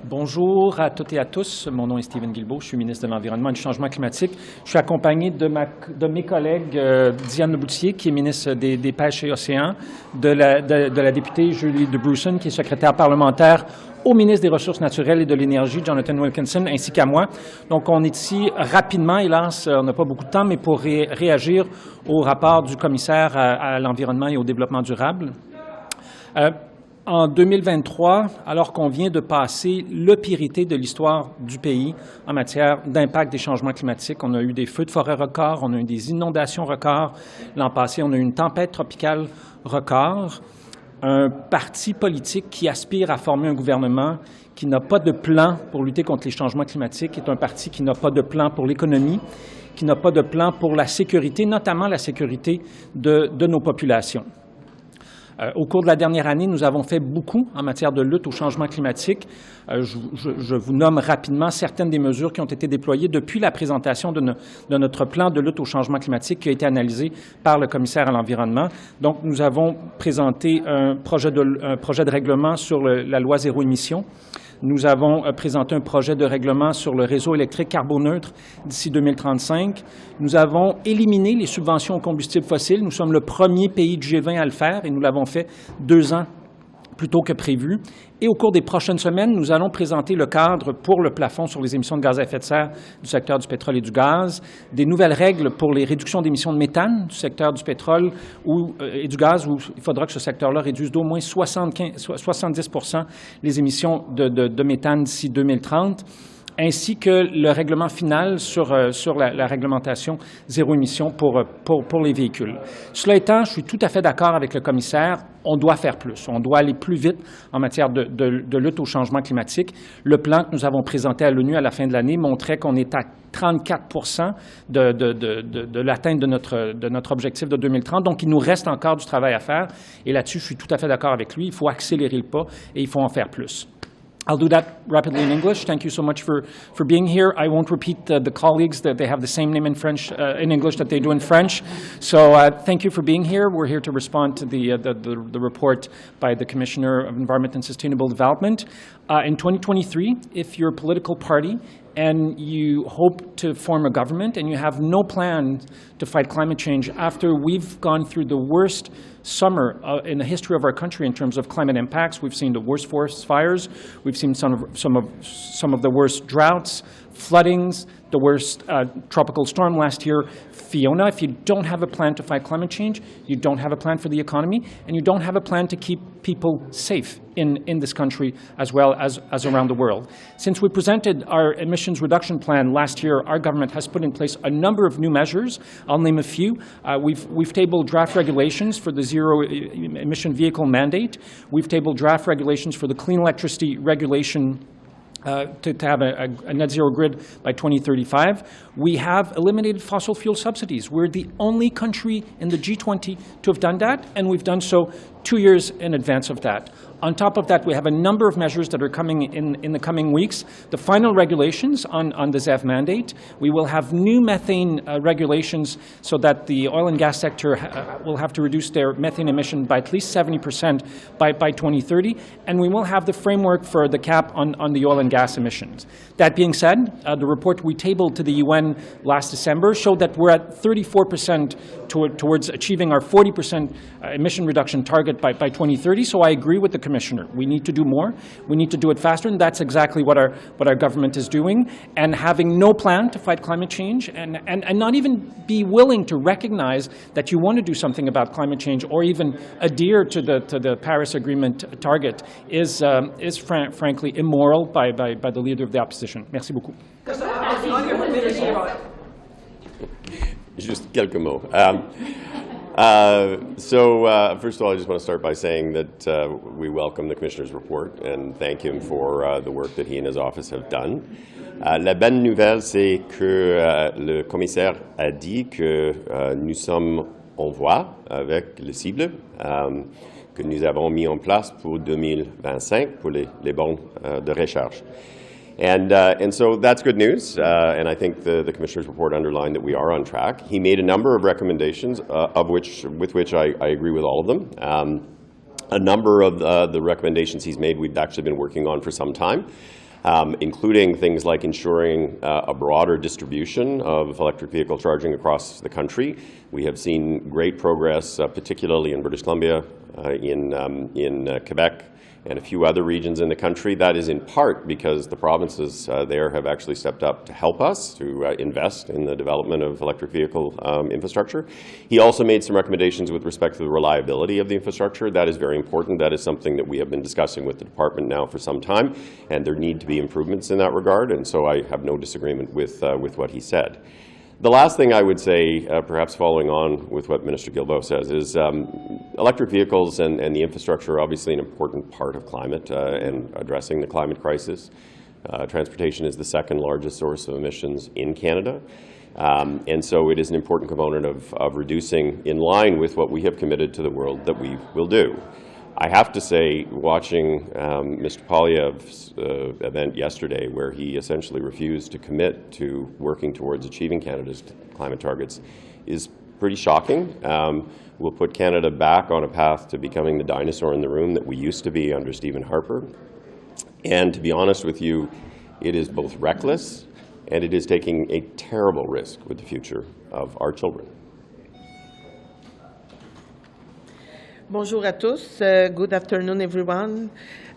Bonjour à toutes et à tous. Mon nom est Steven Guilbeault. Je suis ministre de l'Environnement et du Changement climatique. Je suis accompagné de mes collègues Diane Lebouthillier, qui est ministre des Pêches et Océans, de la députée Julie DeBruson, qui est secrétaire parlementaire au ministre des Ressources naturelles et de l'Énergie, Jonathan Wilkinson, ainsi qu'à moi. Donc, on est ici rapidement, hélas, on n'a pas beaucoup de temps, mais pour réagir au rapport du commissaire à l'environnement et au développement durable. En 2023, alors qu'on vient de passer le pire été de l'histoire du pays en matière d'impact des changements climatiques, on a eu des feux de forêt records, on a eu des inondations records. L'an passé, on a eu une tempête tropicale record. Un parti politique qui aspire à former un gouvernement qui n'a pas de plan pour lutter contre les changements climatiques est un parti qui n'a pas de plan pour l'économie, qui n'a pas de plan pour la sécurité, notamment la sécurité de nos populations. Au cours de la dernière année, nous avons fait beaucoup en matière de lutte au changement climatique. Je vous nomme rapidement certaines des mesures qui ont été déployées depuis la présentation de notre plan de lutte au changement climatique qui a été analysé par le commissaire à l'environnement. Donc, nous avons présenté un projet de règlement sur la loi zéro émission. Nous avons présenté un projet de règlement sur le réseau électrique carboneutre d'ici 2035. Nous avons éliminé les subventions aux combustibles fossiles. Nous sommes le premier pays du G20 à le faire et nous l'avons fait 2 ans plus tôt que prévu. Et au cours des prochaines semaines, nous allons présenter le cadre pour le plafond sur les émissions de gaz à effet de serre du secteur du pétrole et du gaz, des nouvelles règles pour les réductions d'émissions de méthane du secteur du pétrole et du gaz, où il faudra que ce secteur-là réduise d'au moins 70 % les émissions de méthane d'ici 2030, ainsi que le règlement final sur la réglementation zéro émission pour les véhicules. Cela étant, je suis tout à fait d'accord avec le commissaire, on doit faire plus. On doit aller plus vite en matière de lutte au changement climatique. Le plan que nous avons présenté à l'ONU à la fin de l'année montrait qu'on est à 34 % de l'atteinte de notre objectif de 2030. Donc, il nous reste encore du travail à faire. Et là-dessus, je suis tout à fait d'accord avec lui. Il faut accélérer le pas et il faut en faire plus. I'll do that rapidly in English. Thank you so much for being here. I won't repeat the colleagues that they have the same name in French, in English that they do in French. So thank you for being here. We're here to respond to the report by the Commissioner of Environment and Sustainable Development. In 2023, if you're a political party and you hope to form a government and you have no plan to fight climate change after we've gone through the worst summer in the history of our country in terms of climate impacts. We've seen the worst forest fires. We've seen some of the worst droughts, floodings, the worst tropical storm last year, Fiona. If you don't have a plan to fight climate change, you don't have a plan for the economy, and you don't have a plan to keep people safe in this country as well as around the world. Since we presented our emissions reduction plan last year, our government has put in place a number of new measures. I'll name a few. We've tabled draft regulations for the zero emission vehicle mandate. We've tabled draft regulations for the clean electricity regulation to have a net zero grid by 2035. We have eliminated fossil fuel subsidies. We're the only country in the G20 to have done that, and we've done so 2 years in advance of that. On top of that, we have a number of measures that are coming in the coming weeks. The final regulations on the ZEV mandate. We will have new methane regulations so that the oil and gas sector will have to reduce their methane emission by at least 70% by 2030. And we will have the framework for the cap on the oil and gas emissions. That being said, the report we tabled to the UN last December showed that we're at 34% towards achieving our 40% emission reduction target by 2030. So I agree with the Commissioner. We need to do more. We need to do it faster, and that's exactly what our government is doing. And having no plan to fight climate change and not even be willing to recognize that you want to do something about climate change or even adhere to the Paris Agreement target is frankly immoral by the leader of the opposition. Merci beaucoup. Juste quelques mots. First of all, I just want to start by saying that we welcome the Commissioner's report and thank him for the work that he and his office have done. La bonne nouvelle, c'est que le commissaire a dit que nous sommes en voie avec les cibles que nous avons mis en place pour 2025 pour les bornes de recharge. And so that's good news, and I think the Commissioner's report underlined that we are on track. He made a number of recommendations, with which I agree with all of them. A number of the recommendations he's made we've actually been working on for some time. including things like ensuring a broader distribution of electric vehicle charging across the country. We have seen great progress, particularly in British Columbia, in Quebec, and a few other regions in the country. That is in part because the provinces there have actually stepped up to help us to invest in the development of electric vehicle infrastructure. He also made some recommendations with respect to the reliability of the infrastructure. That is very important. That is something that we have been discussing with the department now for some time, and there need to be improvements in that regard, and so I have no disagreement with what he said. The last thing I would say, perhaps following on with what Minister Guilbeault says, is electric vehicles and the infrastructure are obviously an important part of climate and addressing the climate crisis. Transportation is the second largest source of emissions in Canada, and so it is an important component of reducing in line with what we have committed to the world that we will do. I have to say, watching Mr. Poilievre's event yesterday, where he essentially refused to commit to working towards achieving Canada's climate targets, is pretty shocking. Will put Canada back on a path to becoming the dinosaur in the room that we used to be under Stephen Harper. And to be honest with you, it is both reckless and it is taking a terrible risk with the future of our children. Bonjour à tous. Good afternoon, everyone.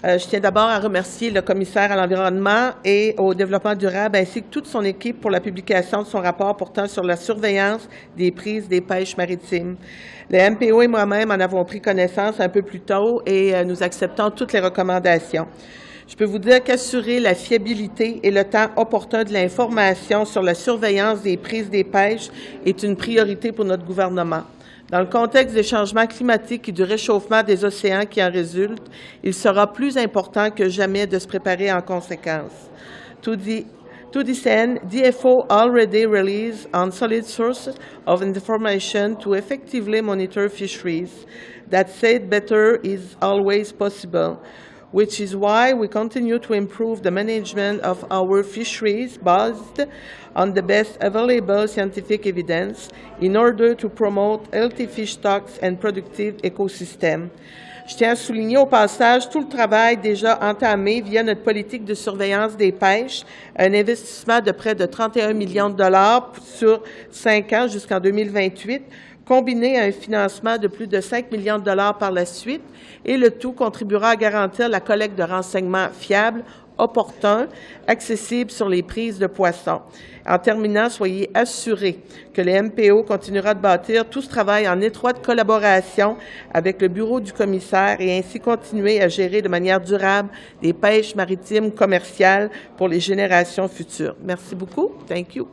Je tiens d'abord à remercier le commissaire à l'environnement et au développement durable ainsi que toute son équipe pour la publication de son rapport portant sur la surveillance des prises des pêches maritimes. Le MPO et moi-même en avons pris connaissance un peu plus tôt et nous acceptons toutes les recommandations. Je peux vous dire qu'assurer la fiabilité et le temps opportun de l'information sur la surveillance des prises des pêches est une priorité pour notre gouvernement. Dans le contexte des changements climatiques et du réchauffement des océans qui en résultent, il sera plus important que jamais de se préparer en conséquence. To this end, DFO already relies on solid sources of information to effectively monitor fisheries. That said, better is always possible, which is why we continue to improve the management of our fisheries based on the best available scientific evidence in order to promote healthy fish stocks and productive ecosystems. Je tiens à souligner au passage tout le travail déjà entamé via notre politique de surveillance des pêches, un investissement de près de 31 millions de dollars sur 5 ans jusqu'en 2028, combiné à un financement de plus de 5 millions de dollars par la suite, et le tout contribuera à garantir la collecte de renseignements fiables, opportuns, accessibles sur les prises de poissons. En terminant, soyez assurés que le MPO continuera de bâtir tout ce travail en étroite collaboration avec le bureau du commissaire et ainsi continuer à gérer de manière durable des pêches maritimes commerciales pour les générations futures. Merci beaucoup. Thank you.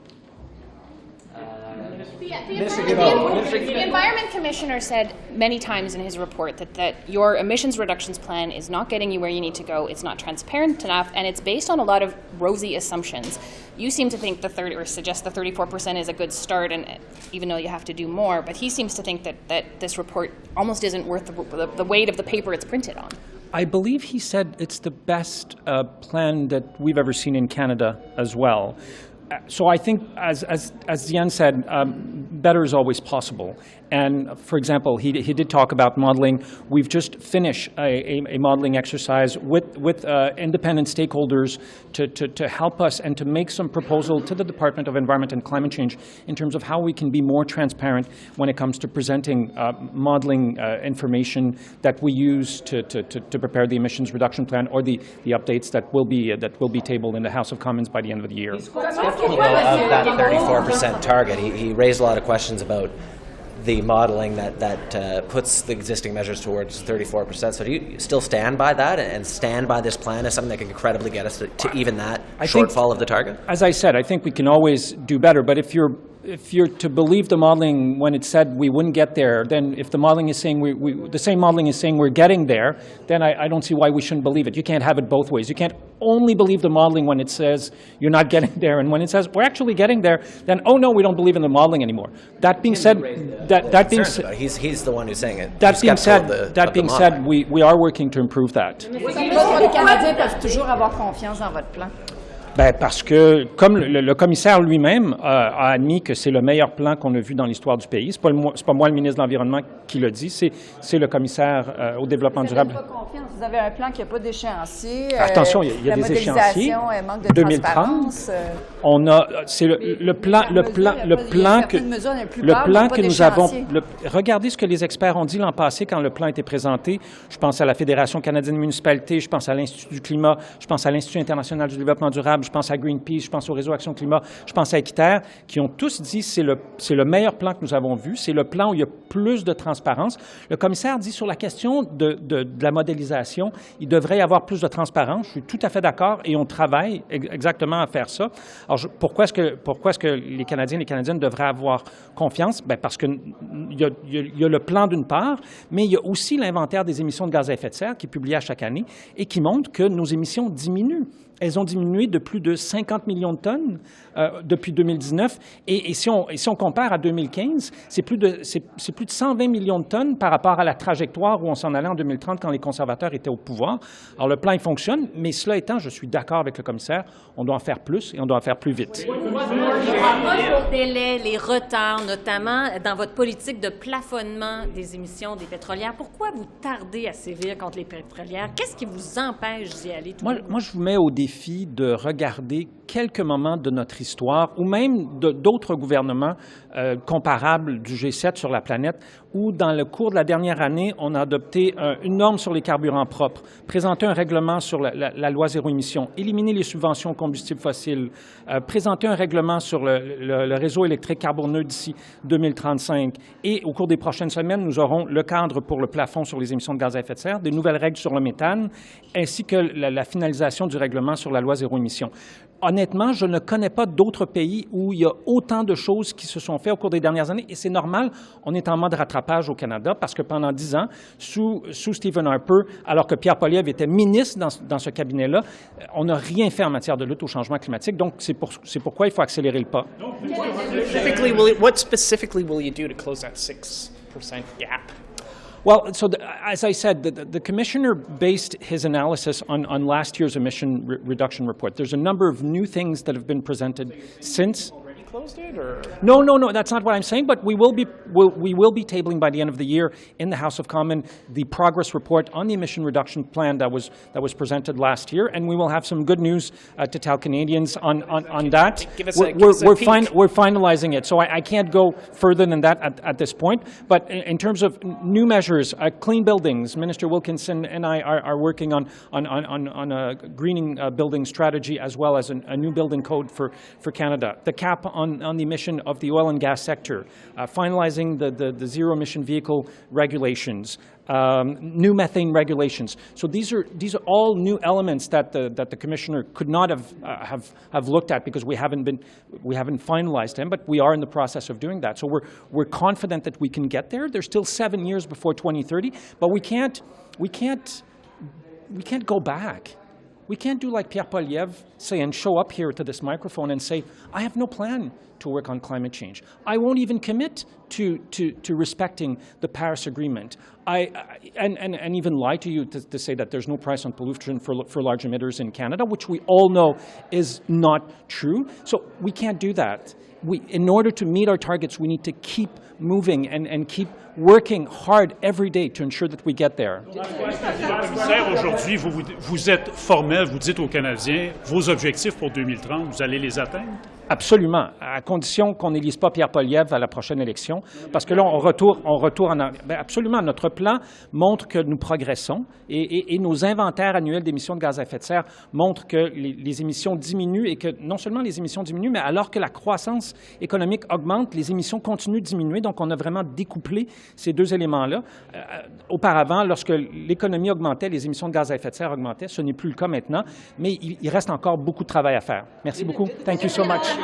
The Environment Commissioner said many times in his report that your emissions reductions plan is not getting you where you need to go, it's not transparent enough, and it's based on a lot of rosy assumptions. You seem to think suggest the 34% is a good start, and even though you have to do more, but he seems to think that this report almost isn't worth the weight of the paper it's printed on. I believe he said it's the best plan that we've ever seen in Canada as well. So I think, as Diane said, better is always possible. And, for example, he did talk about modeling. We've just finished a modeling exercise with independent stakeholders to help us and to make some proposal to the Department of Environment and Climate Change in terms of how we can be more transparent when it comes to presenting modeling information that we use to prepare the emissions reduction plan or the updates that will be tabled in the House of Commons by the end of the year. Of that 34% target, he raised a lot of questions about the modeling that puts the existing measures towards 34%. So do you still stand by that and stand by this plan as something that can credibly get us to even that shortfall of the target? As I said, I think we can always do better, but if you're to believe the modeling when it said we wouldn't get there, then if the modeling is saying the same modeling is saying we're getting there, then I don't see why we shouldn't believe it. You can't have it both ways. You can't only believe the modeling when it says you're not getting there, and when it says we're actually getting there, then oh no, we don't believe in the modeling anymore. That being said, he's the one who's saying it. That being said, we are working to improve that. Les Canadiens peuvent toujours avoir confiance dans votre plan. Bien, parce que, comme le commissaire lui-même a admis que c'est le meilleur plan qu'on a vu dans l'histoire du pays, c'est pas moi, le ministre de l'Environnement, qui l'a dit, c'est le commissaire au développement durable. Vous n'avez pas confiance. Vous avez un plan qui n'a pas d'échéancier. Attention, il y a des échéanciers. Manque de 2030. transparence. On a, c'est le plan que nous avons. Regardez ce que les experts ont dit l'an passé quand le plan a été présenté. Je pense à la Fédération canadienne des municipalités, je pense à l'Institut du climat, je pense à l'Institut international du développement durable, je pense à Greenpeace, je pense au Réseau Action Climat, je pense à Équiterre, qui ont tous dit c'est le meilleur plan que nous avons vu, c'est le plan où il y a plus de transparence. Le commissaire dit sur la question de la modélisation, il devrait y avoir plus de transparence. Je suis tout à fait d'accord et on travaille exactement à faire ça. Alors, pourquoi est-ce que les Canadiens et les Canadiennes devraient avoir confiance? Bien, parce qu'il y a le plan d'une part, mais il y a aussi l'inventaire des émissions de gaz à effet de serre qui est publié à chaque année et qui montre que nos émissions diminuent. Elles ont diminué de plus de 50 millions de tonnes depuis 2019. Et si on compare à 2015, c'est plus de 120 millions de tonnes par rapport à la trajectoire où on s'en allait en 2030 quand les conservateurs étaient au pouvoir. Alors, le plan, il fonctionne, mais cela étant, je suis d'accord avec le commissaire, on doit en faire plus et on doit en faire plus vite. Vos délais, les retards, notamment dans votre politique de plafonnement des émissions des pétrolières, pourquoi vous tardez à sévir contre les pétrolières? Qu'est-ce qui vous empêche d'y aller tout Moi, je vous mets au défi de regarder quelques moments de notre histoire ou même d'autres gouvernements comparables du G7 sur la planète où, dans le cours de la dernière année, on a adopté une norme sur les carburants propres, présenté un règlement sur la loi zéro émission, éliminé les subventions aux combustibles fossiles, présenté un règlement sur le réseau électrique carboneux d'ici 2035. Et au cours des prochaines semaines, nous aurons le cadre pour le plafond sur les émissions de gaz à effet de serre, des nouvelles règles sur le méthane, ainsi que la finalisation du règlement sur la loi zéro émission. Honnêtement, je ne connais pas d'autres pays où il y a autant de choses qui se sont faites au cours des dernières années, et c'est normal, on est en mode rattrapage au Canada, parce que pendant 10 ans, sous Stephen Harper, alors que Pierre Poilievre était ministre dans ce cabinet-là, on n'a rien fait en matière de lutte au changement climatique, donc c'est pourquoi il faut accélérer le pas. What specifically will you do to close that 6% gap? Well, so as I said, the commissioner based his analysis on last year's emission reduction report. There's a number of new things that have been presented since. Closed it, or? No, that's not what I'm saying, but we will be tabling by the end of the year in the House of Commons the progress report on the emission reduction plan that was presented last year, and we will have some good news to tell Canadians on that. We're finalizing it, so I can't go further than that at this point, but in terms of new measures, clean buildings, Minister Wilkinson and I are working on a greening building strategy as well as a new building code for Canada. The cap on the emission of the oil and gas sector, finalizing the zero-emission vehicle regulations, new methane regulations. So these are all new elements that the commissioner could not have looked at because we haven't finalized them, but we are in the process of doing that. So we're confident that we can get there. There's still 7 years before 2030, but we can't go back. We can't do like Pierre Poilievre say and show up here to this microphone and say, I have no plan to work on climate change. I won't even commit to respecting the Paris Agreement. And even lie to you to say that there's no price on pollution for large emitters in Canada, which we all know is not true. So we can't do that. In order to meet our targets, we need to keep moving and keep working hard every day to ensure that we get there. Commissaire, aujourd'hui, vous êtes formel, vous dites aux Canadiens, vos objectifs pour 2030, vous allez les atteindre? Absolument, à condition qu'on n'élise pas Pierre Poilievre à la prochaine élection, parce que là, on retourne en... Bien, absolument, notre plan montre que nous progressons et nos inventaires annuels d'émissions de gaz à effet de serre montrent que les émissions diminuent et que non seulement les émissions diminuent, mais alors que la croissance économique augmente, les émissions continuent de diminuer. Donc, on a vraiment découplé ces deux éléments-là. Auparavant, lorsque l'économie augmentait, les émissions de gaz à effet de serre augmentaient. Ce n'est plus le cas maintenant, mais il reste encore beaucoup de travail à faire. Merci beaucoup. Thank you so much.